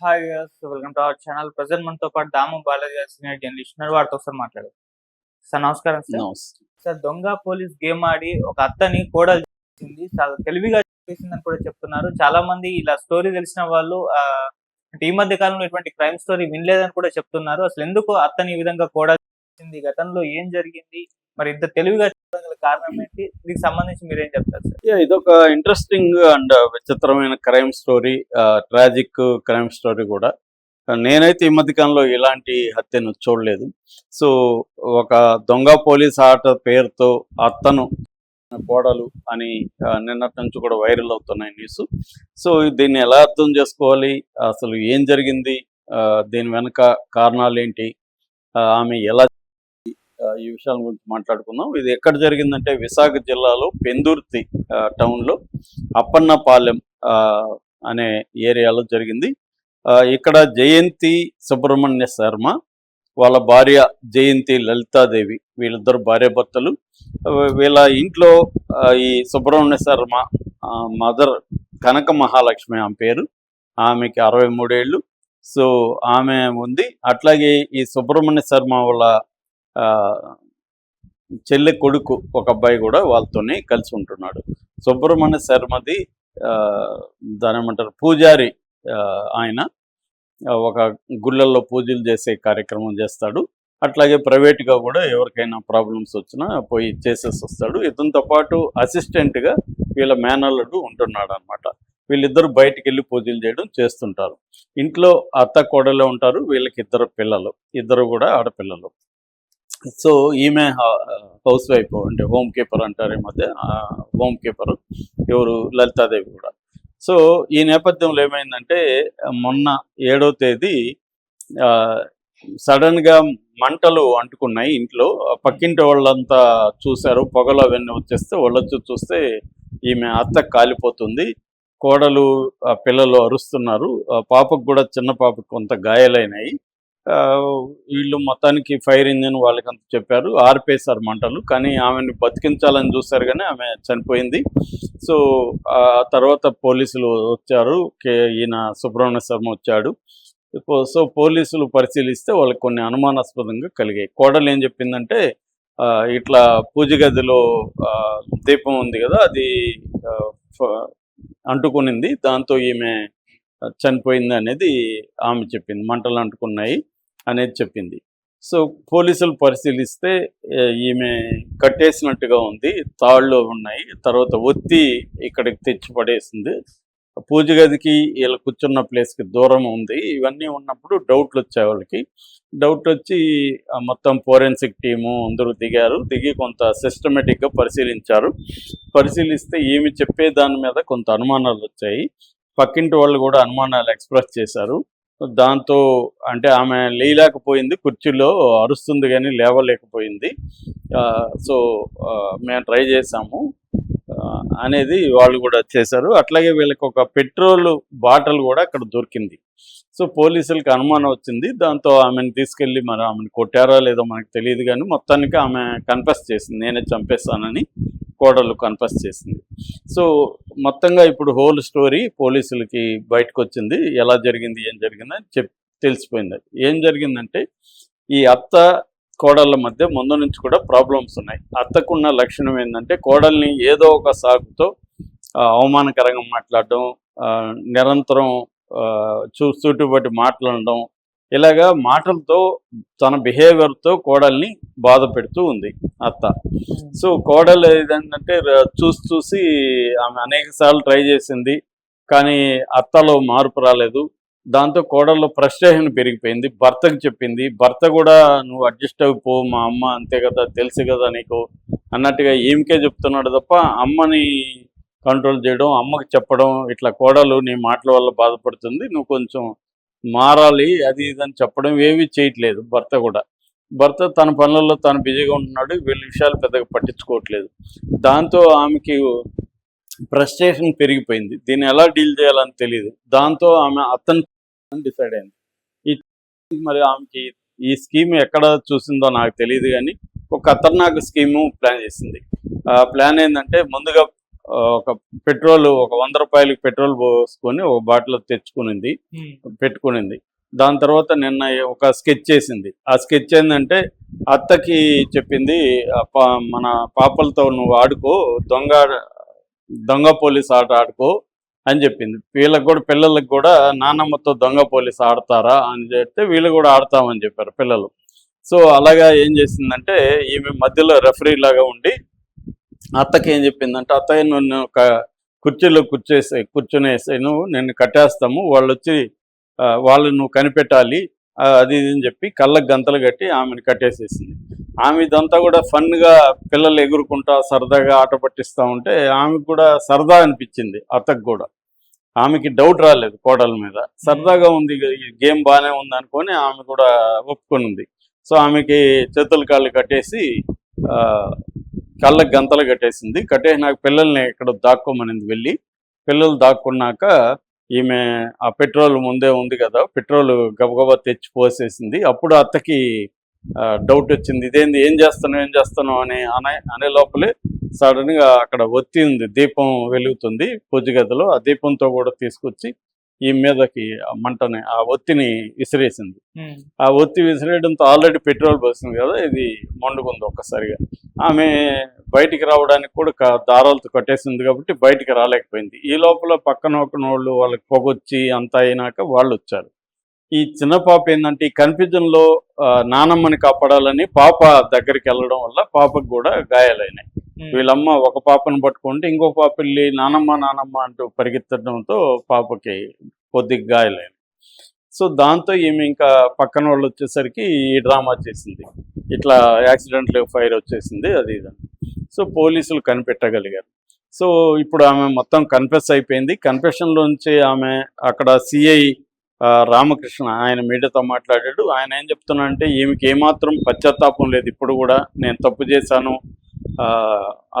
Hi viewers, welcome to our channel. Present మనతో పాటు దాము బాలాజీ గారు సీనియర్ జర్నలిస్ట్ ఉన్నారు. వారితో ఒకసారి మాట్లాడదాం. సార్ నమస్కారం సార్. నమస్తే. సార్, దొంగ పోలీస్ గేమ్ ఆడి ఒక అత్తని కోడలు చేసింది, చాలా తెలివిగా చేసిందని కూడా చెప్తున్నారు. చాలా మంది ఇలా స్టోరీ తెలిసిన వాళ్ళు అంటే ఈ మధ్య కాలంలో ఇటువంటి క్రైమ్ స్టోరీ వినలేదని కూడా చెప్తున్నారు. అసలు ఎందుకు అత్తని ఈ విధంగా కోడలు చేసింది, గతంలో ఏం జరిగింది, మరి ఇంత తెలివిగా చెప్పడం గల కారణం ఏంటి? దీనికి సంబంధించి మీరేం చెప్తారు సార్? ఇదొక ఇంట్రెస్టింగ్ అండ్ విచిత్రమైన crime story, tragic crime story కూడా. నేనైతే ఈ మధ్య కాలంలో ఇలాంటి హత్యను చూడలేదు. సో ఒక దొంగ పోలీస్ ఆట పేరుతో అత్తను కోడలు అని నిన్నటి నుంచి కూడా వైరల్ అవుతున్నాయి న్యూస్. సో దీన్ని ఎలా అర్థం చేసుకోవాలి, అసలు ఏం జరిగింది, దీని వెనుక కారణాలు ఏంటి, ఆమె ఎలా, ఈ విషయాల గురించి మాట్లాడుకుందాం. ఇది ఎక్కడ జరిగిందంటే విశాఖ జిల్లాలో పెందుర్తి టౌన్లో అప్పన్నపాలెం అనే ఏరియాలో జరిగింది. ఇక్కడ జయంతి సుబ్రహ్మణ్య శర్మ, వాళ్ళ భార్య జయంతి లలితాదేవి, వీళ్ళిద్దరు భార్యాభర్తలు. వీళ్ళ ఇంట్లో ఈ సుబ్రహ్మణ్య శర్మ మదర్ కనక మహాలక్ష్మి ఆమె పేరు, ఆమెకి 63 ఏళ్ళు. సో ఆమె ఉంది. అట్లాగే ఈ సుబ్రహ్మణ్య శర్మ వాళ్ళ చెల్లి కొడుకు ఒక అబ్బాయి కూడా వాళ్ళతోనే కలిసి ఉంటున్నాడు. సుబ్రహ్మణ్య శర్మది దాని ఏమంటారు పూజారి. ఆయన ఒక గుళ్ళల్లో పూజలు చేసే కార్యక్రమం చేస్తాడు. అట్లాగే ప్రైవేట్గా కూడా ఎవరికైనా ప్రాబ్లమ్స్ వచ్చినా పోయి చేసేసి వస్తాడు. ఇతనితో పాటు అసిస్టెంట్గా వీళ్ళ మేనల్లుడు ఉంటున్నాడు అనమాట. వీళ్ళిద్దరు బయటికి వెళ్ళి పూజలు చేయడం చేస్తుంటారు. ఇంట్లో అత్త కోడలే ఉంటారు. వీళ్ళకి 2 పిల్లలు, 2 కూడా ఆడపిల్లలు. సో ఈమె హౌస్ వైఫ్, అంటే హోమ్ కీపర్ అంటారు ఈ మధ్య, హోమ్ కీపర్ ఎవరు, లలితాదేవి కూడా. సో ఈ నేపథ్యంలో ఏమైందంటే మొన్న 7వ తేదీ సడన్గా మంటలు అంటుకున్నాయి ఇంట్లో. పక్కింటి వాళ్ళంతా చూశారు, పొగలు అవన్నీ వచ్చేస్తే వాళ్ళొచ్చి చూస్తే ఈమె అత్త కాలిపోతుంది, కోడలు పిల్లలు అరుస్తున్నారు. పాపకు కూడా, చిన్న పాపకు కొంత గాయాలైనాయి. వీళ్ళు మొత్తానికి ఫైర్ ఇంజిన్ వాళ్ళకంత చెప్పారు, ఆర్పేశారు మంటలు. కానీ ఆమెను బతికించాలని చూశారు, కానీ ఆమె చనిపోయింది. సో ఆ తర్వాత పోలీసులు వచ్చారు, ఈయన సుబ్రహ్మణ్య శర్మ వచ్చాడు. సో పోలీసులు పరిశీలిస్తే వాళ్ళకి కొన్ని అనుమానాస్పదంగా కలిగాయి. కోడలు ఏం చెప్పిందంటే, ఇట్లా పూజ గదిలో దీపం ఉంది కదా, అది అంటుకునింది, దాంతో ఈమె చనిపోయింది అనేది ఆమె చెప్పింది, మంటలు అంటుకున్నాయి అనేది చెప్పింది. సో పోలీసులు పరిశీలిస్తే ఈమె కట్టేసినట్టుగా ఉంది, తాళ్ళు ఉన్నాయి, తర్వాత ఒత్తి ఇక్కడికి తెచ్చి పడేసింది. పూజ గదికి వీళ్ళు కూర్చున్న ప్లేస్కి దూరం ఉంది. ఇవన్నీ ఉన్నప్పుడు డౌట్లు వచ్చాయి వాళ్ళకి. డౌట్ వచ్చి మొత్తం ఫోరెన్సిక్ టీము అందరూ దిగి కొంత సిస్టమేటిక్గా పరిశీలిస్తే ఈమె చెప్పే దాని మీద కొంత అనుమానాలు వచ్చాయి. పక్కింటి వాళ్ళు కూడా అనుమానాలు ఎక్స్ప్రెస్ చేశారు. దాంతో అంటే ఆమె లేయలేకపోయింది, కుర్చీలో అరుస్తుంది కానీ లేవలేకపోయింది. సో మేము ట్రై చేసాము అనేది వాళ్ళు కూడా చేశారు. అట్లాగే వీళ్ళకి ఒక పెట్రోల్ బాటిల్ కూడా అక్కడ దొరికింది. సో పోలీసులకు అనుమానం వచ్చింది. దాంతో ఆమెను తీసుకెళ్ళి, మరి ఆమెను కొట్టారా లేదో మనకు తెలియదు, కానీ మొత్తానికి ఆమె కన్ఫెస్ చేసింది, నేనే చంపేస్తానని కోడలు కన్ఫెస్ చేసింది. సో మొత్తంగా ఇప్పుడు హోల్ స్టోరీ పోలీసులకి బయటకు వచ్చింది, ఎలా జరిగింది ఏం జరిగిందని తెలిసిపోయింది. ఏం జరిగిందంటే, ఈ అత్త కోడళ్ళ మధ్య ముందు నుంచి కూడా ప్రాబ్లమ్స్ ఉన్నాయి. అత్తకున్న లక్షణం ఏంటంటే, కోడల్ని ఏదో ఒక సాకుతో అవమానకరంగా మాట్లాడడం, నిరంతరం చుట్టుబట్టి మాట్లాడడం, ఇలాగా మాటలతో తన బిహేవియర్తో కోడల్ని బాధ పెడుతూ ఉంది అత్త. సో కోడలు ఏదంటే చూసి ఆమె అనేక సార్లు ట్రై చేసింది, కానీ అత్తలో మార్పు రాలేదు. దాంతో కోడల్లో ఫ్రస్ట్రేషన్ పెరిగిపోయింది. భర్తకు చెప్పింది. భర్త కూడా నువ్వు అడ్జస్ట్ అయిపో, మా అమ్మ అంతే కదా, తెలుసు కదా నీకు అన్నట్టుగా ఈమెకే చెప్తున్నాడు తప్ప అమ్మని కంట్రోల్ చేయడం, అమ్మకి చెప్పడం, ఇట్లా కోడలు నీ మాటల వల్ల బాధపడుతుంది, నువ్వు కొంచెం మారాలి అది ఇదని చెప్పడం ఏమీ చేయట్లేదు భర్త తన పనులలో తాను బిజీగా ఉంటున్నాడు, వీళ్ళ విషయాలు పెద్దగా పట్టించుకోవట్లేదు. దాంతో ఆమెకి ఫ్రస్ట్రేషన్ పెరిగిపోయింది. దీన్ని ఎలా డీల్ చేయాలని తెలియదు. దాంతో ఆమె అతను డిసైడ్ అయింది. మరి ఆమెకి ఈ స్కీమ్ ఎక్కడ చూసిందో నాకు తెలియదు, కానీ ఒక ఖతర్నాక్ స్కీము ప్లాన్ చేసింది. ప్లాన్ ఏంటంటే, ముందుగా ఒక పెట్రోల్ ఒక 100 రూపాయలకి పెట్రోల్ పోసుకొని ఒక బాటిల్ తెచ్చుకునింది, పెట్టుకునింది. దాని తర్వాత నిన్న ఒక స్కెచ్ చేసింది. ఆ స్కెచ్ ఏంటంటే అత్తకి చెప్పింది, మన పాపలతో నువ్వు ఆడుకో, దొంగ పోలీస్ ఆట ఆడుకో అని చెప్పింది. వీళ్ళకి కూడా, పిల్లలకి కూడా నానమ్మతో దొంగ పోలీస్ ఆడతారా అని చెప్తే వీళ్ళు కూడా ఆడతామని చెప్పారు పిల్లలు. సో అలాగా ఏం చేసిందంటే ఈమె మధ్యలో రెఫరీ లాగా ఉండి అత్తకి ఏం చెప్పిందంటే, అత్తయ్య నన్ను కుర్చీలో కూర్చునేసి నువ్వు నిన్ను కట్టేస్తాము, వాళ్ళు వచ్చి వాళ్ళు నువ్వు కనిపెట్టాలి అది ఇది అని చెప్పి కళ్ళకు గంతలు కట్టి ఆమెను కట్టేసేసింది. ఆమె ఇదంతా కూడా ఫన్గా పిల్లలు ఎగురుకుంటా సరదాగా ఆట పట్టిస్తూ ఉంటే ఆమెకు కూడా సరదా అనిపించింది. అత్తకు కూడా ఆమెకి డౌట్ రాలేదు కోడల మీద, సరదాగా ఉంది ఈ గేమ్ బాగానే ఉంది అనుకొని ఆమె కూడా ఒప్పుకునింది. సో ఆమెకి చేతులు కాళ్ళు కట్టేసి కళ్ళకు గంతలు కట్టేసింది. కట్టేసినాక పిల్లల్ని ఎక్కడ దాక్కోమనింది. వెళ్ళి పిల్లలు దాక్కున్నాక ఈమె ఆ పెట్రోల్ ముందే ఉంది కదా, పెట్రోల్ గబగబా తెచ్చి పోసేసింది. అప్పుడు అత్తకి డౌట్ వచ్చింది, ఇదేంది, ఏం చేస్తాను అనే లోపలే సడన్గా అక్కడ ఒత్తి ఉంది, దీపం వెలుగుతుంది పూజ గదిలో. ఆ దీపంతో కూడా తీసుకొచ్చి ఈ మీదకి మంటని ఆ ఒత్తిని విసిరేసింది. ఆ ఒత్తి విసిరేయడంతో ఆల్రెడీ పెట్రోల్ పోసింది కదా, ఇది మండుకుంది ఒక్కసారిగా. ఆమె బయటికి రావడానికి కూడా దారాలతో కట్టేసింది కాబట్టి బయటికి రాలేకపోయింది. ఈ లోపల పక్కన వాళ్ళు వాళ్ళకి పొగొచ్చి అంతా అయినాక వాళ్ళు వచ్చారు. ఈ చిన్న పాప ఏంటంటే ఈ కన్ఫ్యూజన్లో నానమ్మని కాపాడాలని పాప దగ్గరికి వెళ్ళడం వల్ల పాపకు కూడా గాయాలైనాయి. వీళ్ళమ్మ ఒక పాపను పట్టుకుంటే ఇంకో పాప వెళ్ళి నానమ్మ అంటూ పరిగెత్తడంతో పాపకి కొద్దిగా గాయాలైనాయి. సో దాంతో ఈమె ఇంకా పక్కన వాళ్ళు వచ్చేసరికి ఈ డ్రామా చేసింది, ఇట్లా యాక్సిడెంట్లు ఫైర్ వచ్చేసింది అది ఇదని. సో పోలీసులు కనిపెట్టగలిగారు. సో ఇప్పుడు ఆమె మొత్తం కన్ఫెస్ అయిపోయింది. కన్ఫెషన్లోంచి ఆమె అక్కడ సిఐ రామకృష్ణ ఆయన మీడియాతో మాట్లాడాడు. ఆయన ఏం చెప్తున్నాడంటే ఈమెకి ఏమాత్రం పశ్చాత్తాపం లేదు, ఇప్పుడు కూడా నేను తప్పు చేశాను,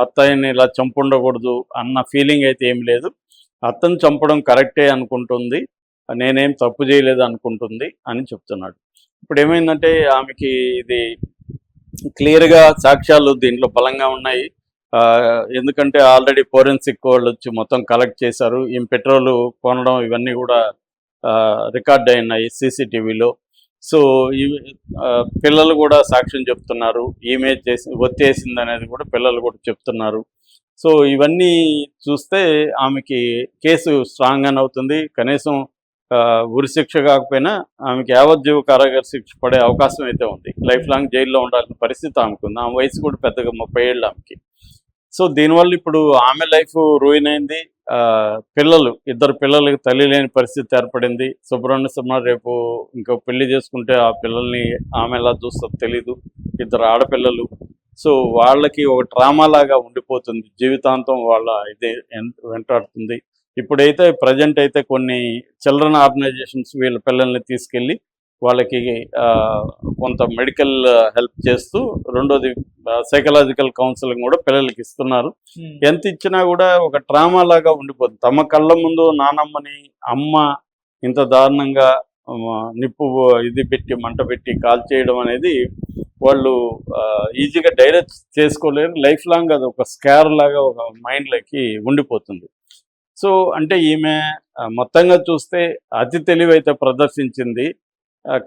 అత్తయ్యని ఇలా చంపుండకూడదు అన్న ఫీలింగ్ అయితే ఏం లేదు, అత్తను చంపడం కరెక్టే అనుకుంటుంది, నేనేం తప్పు చేయలేదు అనుకుంటుంది అని చెప్తున్నాడు. ఇప్పుడు ఏమైందంటే ఆమెకి ఇది క్లియర్గా సాక్ష్యాలు దీంట్లో బలంగా ఉన్నాయి. ఎందుకంటే ఆల్రెడీ ఫోరెన్సిక్ వాళ్ళు వచ్చి మొత్తం కలెక్ట్ చేశారు. ఈ పెట్రోల్ కొనడం ఇవన్నీ కూడా రికార్డ్ అయినాయి సీసీటీవీలో. సో పిల్లలు కూడా సాక్ష్యం చెప్తున్నారు, ఈమె ఒత్తేసింది అనేది కూడా పిల్లలు కూడా చెప్తున్నారు. సో ఇవన్నీ చూస్తే ఆమెకి కేసు స్ట్రాంగ్గానే అవుతుంది. కనీసం ఉరిశిక్ష కాకపోయినా ఆమెకి యావజ్జీవ కారాగార శిక్ష పడే అవకాశం అయితే ఉంది. లైఫ్ లాంగ్ జైల్లో ఉండాల్సిన పరిస్థితి ఆమెకు ఉంది. ఆమె వయసు కూడా పెద్దగా 30 ఏళ్ళు ఆమెకి. సో దీనివల్ల ఇప్పుడు ఆమె లైఫ్ రూయిన్ అయింది. ఇద్దరు పిల్లలకి తల్లి లేని పరిస్థితి ఏర్పడింది. సుబ్రహ్మణ్య రేపు ఇంకో పెళ్లి చేసుకుంటే ఆ పిల్లల్ని ఆమె ఎలా చూస్తుందో తెలీదు. ఇద్దరు ఆడపిల్లలు. సో వాళ్ళకి ఒక ట్రామా లాగా ఉండిపోతుంది, జీవితాంతం వాళ్ళ ఇదే వెంటాడుతుంది. ఇప్పుడైతే ప్రజెంట్ అయితే కొన్ని చిల్డ్రన్ ఆర్గనైజేషన్స్ వీళ్ళ పిల్లల్ని తీసుకెళ్ళి వాళ్ళకి కొంత మెడికల్ హెల్ప్ చేస్తూ, రెండోది సైకలాజికల్ కౌన్సిలింగ్ కూడా పిల్లలకి ఇస్తున్నారు. ఎంత ఇచ్చినా కూడా ఒక ట్రామా లాగా ఉండిపోతుంది. తమ కళ్ళ ముందు నానమ్మని అమ్మ ఇంత దారుణంగా నిప్పు మంట పెట్టి కాల్ చేయడం అనేది వాళ్ళు ఈజీగా డైరెక్ట్ చేసుకోలేరు. లైఫ్ లాంగ్ అది ఒక స్కార్ లాగా ఒక మైండ్లోకి ఉండిపోతుంది. సో అంటే ఈమె మొత్తంగా చూస్తే అతి తెలివైతే ప్రదర్శించింది,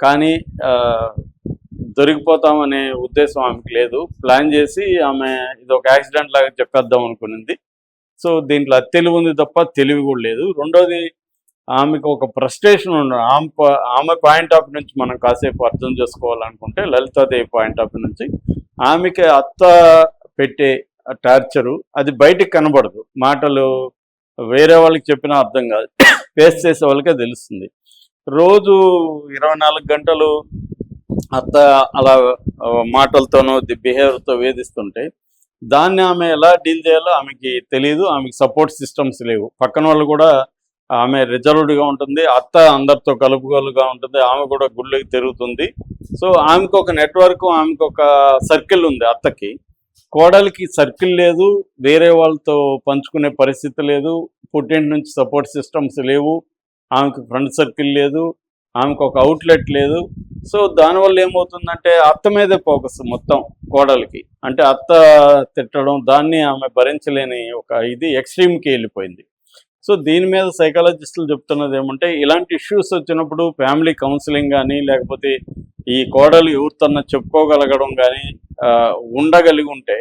కానీ దొరికిపోతామనే ఉద్దేశం ఆమెకు లేదు. ప్లాన్ చేసి ఆమె ఇది ఒక యాక్సిడెంట్ లాగా చెప్పేద్దాం అనుకునింది. సో దీంట్లో అతి తెలివి ఉంది తప్ప తెలివి కూడా లేదు. రెండోది ఆమెకు ఒక ఫ్రస్ట్రేషన్ ఉండదు. ఆమె పాయింట్ ఆఫ్ నుంచి మనం కాసేపు అర్థం చేసుకోవాలనుకుంటే, లలితాదేవి పాయింట్ ఆఫ్ నుంచి ఆమెకి అత్త పెట్టే టార్చరు అది బయటికి కనబడదు. మాటలు వేరే వాళ్ళకి చెప్పినా అర్థం కాదు, ఫేస్ చేసే వాళ్ళకే తెలుస్తుంది. రోజు 24 గంటలు అత్త అలా మాటలతోనో బిహేవియర్తో వేధిస్తుంటే దాన్ని ఆమె ఎలా డీల్ చేయాలో ఆమెకి తెలియదు. ఆమెకి సపోర్ట్ సిస్టమ్స్ లేవు. పక్కన వాళ్ళు కూడా, ఆమె రిజర్వ్డ్గా ఉంటుంది, అత్త అందరితో కలుపుగోలుగా ఉంటుంది, ఆమె కూడా గుళ్ళకి తిరుగుతుంది. సో ఆమెకు ఒక నెట్వర్క్, ఆమెకు ఒక సర్కిల్ ఉంది. అత్తకి, కోడలికి సర్కిల్ లేదు, వేరే వాళ్ళతో పంచుకునే పరిస్థితి లేదు, పుట్టింటి నుంచి సపోర్ట్ సిస్టమ్స్ లేవు, ఆమెకు ఫ్రెండ్ సర్కిల్ లేదు, ఆమెకు ఒక అవుట్లెట్ లేదు. సో దానివల్ల ఏమవుతుందంటే అత్త మీదే ఫోకస్ మొత్తం కోడలికి. అంటే అత్త తిట్టడం, దాన్ని ఆమె భరించలేని ఒక ఇది ఎక్స్ట్రీమ్కి వెళ్ళిపోయింది. సో దీని మీద సైకాలజిస్టులు చెప్తున్నది ఏమంటే, ఇలాంటి ఇష్యూస్ వచ్చినప్పుడు ఫ్యామిలీ కౌన్సిలింగ్ కానీ, లేకపోతే ఈ కోడలు ఎవరితోన్నా చెప్పుకోగలగడం కానీ ఉండగలిగి ఉంటే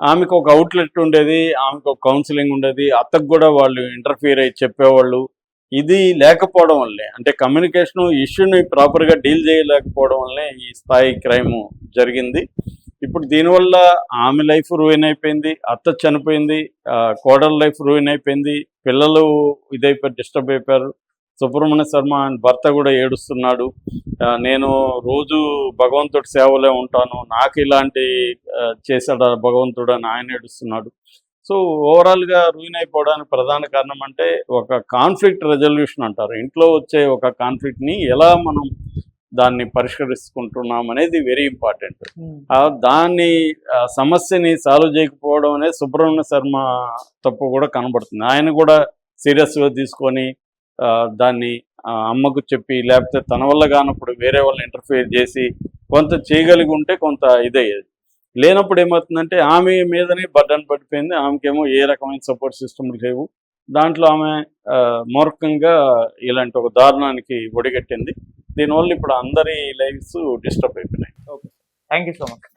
ఆమెకు ఒక అవుట్లెట్ ఉండేది, ఆమెకు ఒక కౌన్సిలింగ్ ఉండేది, అత్తకు కూడా వాళ్ళు ఇంటర్ఫియర్ అయ్యి చెప్పేవాళ్ళు. ఇది లేకపోవడం వల్లే, అంటే కమ్యూనికేషన్ ఇష్యూని ప్రాపర్గా డీల్ చేయలేకపోవడం వల్లే ఈ స్థాయి క్రైమ్ జరిగింది. ఇప్పుడు దీనివల్ల ఆమె లైఫ్ రూయిన్ అయిపోయింది, అత్త చనిపోయింది, కోడల లైఫ్ రూయిన్ అయిపోయింది, పిల్లలు ఇదైపోయి డిస్టర్బ్ అయిపోయారు. సుబ్రహ్మణ్య శర్మ ఆయన భర్త కూడా ఏడుస్తున్నాడు. నేను రోజు భగవంతుడి సేవలో ఉంటాను, నాకు ఇలాంటి చేశాడు భగవంతుడు అని ఆయన ఏడుస్తున్నాడు. సో ఓవరాల్గా రూయిన్ అయిపోవడానికి ప్రధాన కారణం అంటే ఒక కాన్ఫ్లిక్ట్ రెజల్యూషన్ అంటారు. ఇంట్లో వచ్చే ఒక కాన్ఫ్లిక్ట్ని ఎలా మనం దాన్ని పరిష్కరించుకుంటున్నాం అనేది వెరీ ఇంపార్టెంట్. దాన్ని సమస్యని సాల్వ్ చేయకపోవడం అనేది సుబ్రహ్మణ్య శర్మ తప్పు కూడా కనబడుతుంది. ఆయన కూడా సీరియస్గా తీసుకొని దాన్ని అమ్మకు చెప్పి, లేకపోతే తన వల్ల కానప్పుడు వేరే వాళ్ళని ఇంటర్ఫియర్ చేసి కొంత చేయగలిగి ఉంటే కొంత ఇదయ్యేది. లేనప్పుడు ఏమవుతుందంటే ఆమె మీదనే బర్డన్ పడిపోయింది. ఆమెకేమో ఏ రకమైన సపోర్ట్ సిస్టమ్లు లేవు. దాంట్లో ఆమె మూర్ఖంగా ఇలాంటి ఒక దారుణానికి ఒడిగట్టింది. దీనివల్ల ఇప్పుడు అందరి లైఫ్స్ డిస్టర్బ్ అయిపోయినాయి. Okay, thank you so much.